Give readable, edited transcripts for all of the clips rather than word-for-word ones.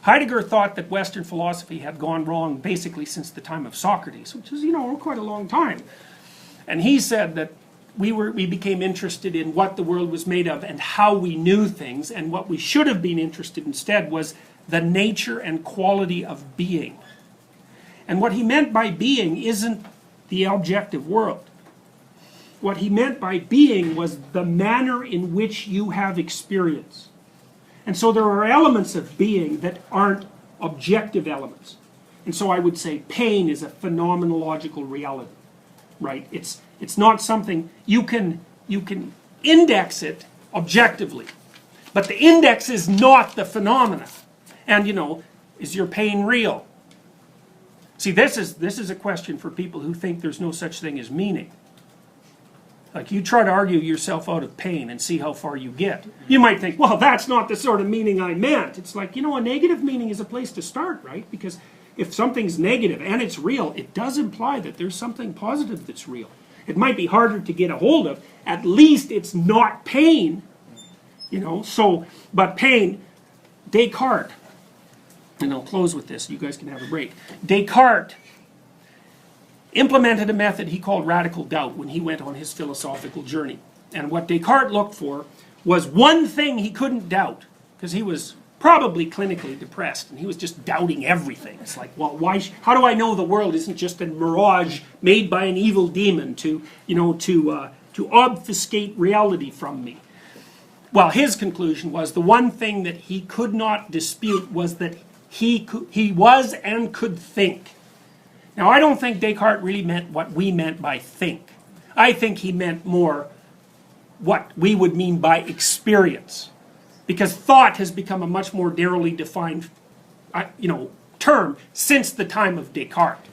Heidegger thought that Western philosophy had gone wrong basically since the time of Socrates, which is, quite a long time. And he said that we became interested in what the world was made of and how we knew things, and what we should have been interested instead was the nature and quality of being. And what he meant by being isn't the objective world. What he meant by being was the manner in which you have experience. And so there are elements of being that aren't objective elements. And so I would say pain is a phenomenological reality, right? It's not something you can index it objectively, but the index is not the phenomena. And is your pain real? See, this is a question for people who think there's no such thing as meaning. Like, you try to argue yourself out of pain and see how far you get. You might think, well, that's not the sort of meaning I meant. It's like, a negative meaning is a place to start, right? Because if something's negative and it's real, it does imply that there's something positive that's real. It might be harder to get a hold of. At least it's not pain, but pain, Descartes, and I'll close with this, you guys can have a break. Descartes implemented a method he called radical doubt when he went on his philosophical journey. And what Descartes looked for was one thing he couldn't doubt, because he was probably clinically depressed and he was just doubting everything. It's like, well, how do I know the world isn't just a mirage made by an evil demon to obfuscate reality from me? Well, his conclusion was the one thing that he could not dispute was that he was and could think. Now, I don't think Descartes really meant what we meant by think. I think he meant more what we would mean by experience. Because thought has become a much more narrowly defined term since the time of Descartes.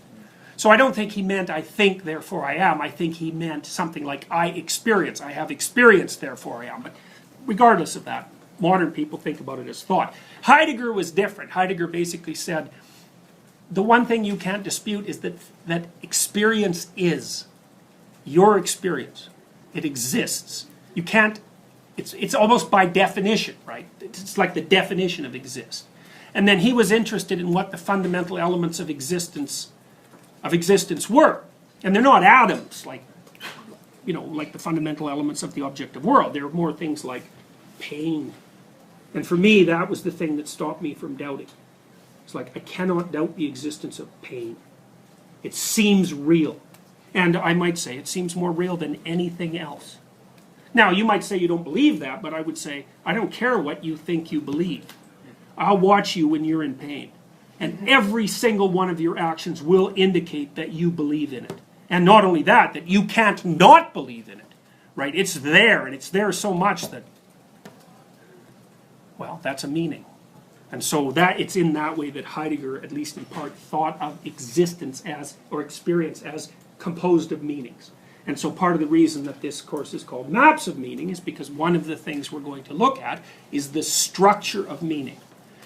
So I don't think he meant I think, therefore I am. I think he meant something like I experience. I have experience, therefore I am. But regardless of that, modern people think about it as thought. Heidegger was different. Heidegger basically said, the one thing you can't dispute is that experience is your experience. It exists. You can't, it's almost by definition, right? It's like the definition of exist. And then he was interested in what the fundamental elements of existence were. And they're not atoms, like the fundamental elements of the objective world. They're more things like pain. And for me, that was the thing that stopped me from doubting. It's like, I cannot doubt the existence of pain. It seems real. And I might say it seems more real than anything else. Now, you might say you don't believe that, but I would say, I don't care what you think you believe. I'll watch you when you're in pain. And every single one of your actions will indicate that you believe in it. And not only that, that you can't not believe in it. Right? It's there, and it's there so much that, well, that's a meaning. And so it's in that way that Heidegger, at least in part, thought of existence as, or experience as, composed of meanings. And so part of the reason that this course is called Maps of Meaning is because one of the things we're going to look at is the structure of meaning.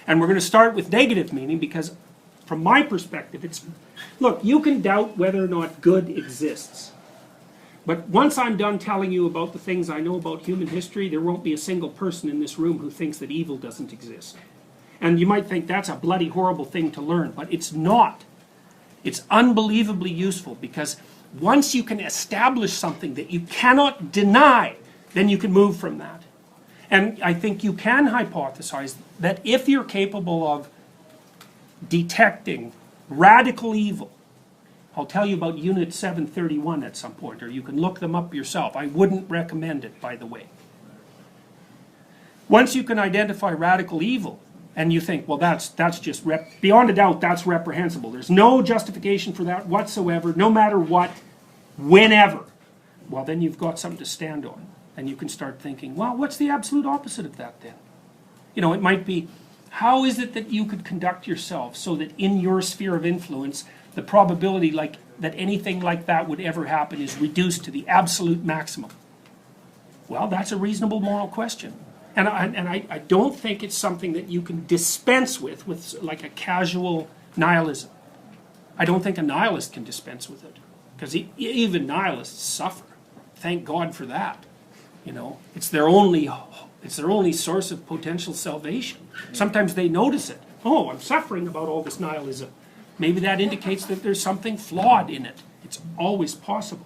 And we're going to start with negative meaning because, from my perspective, look, you can doubt whether or not good exists. But once I'm done telling you about the things I know about human history, there won't be a single person in this room who thinks that evil doesn't exist. And you might think that's a bloody horrible thing to learn, but it's not. It's unbelievably useful because once you can establish something that you cannot deny, then you can move from that. And I think you can hypothesize that if you're capable of detecting radical evil, I'll tell you about Unit 731 at some point, or you can look them up yourself. I wouldn't recommend it, by the way. Once you can identify radical evil, and you think, well, that's just, beyond a doubt, that's reprehensible. There's no justification for that whatsoever, no matter what, whenever. Well, then you've got something to stand on. And you can start thinking, well, what's the absolute opposite of that then? It might be, how is it that you could conduct yourself so that in your sphere of influence, the probability that anything like that would ever happen is reduced to the absolute maximum? Well, that's a reasonable moral question. And I don't think it's something that you can dispense with like a casual nihilism. I don't think a nihilist can dispense with it. Because even nihilists suffer. Thank God for that. It's their only source of potential salvation. Sometimes they notice it. oh, I'm suffering about all this nihilism. Maybe that indicates that there's something flawed in it. It's always possible.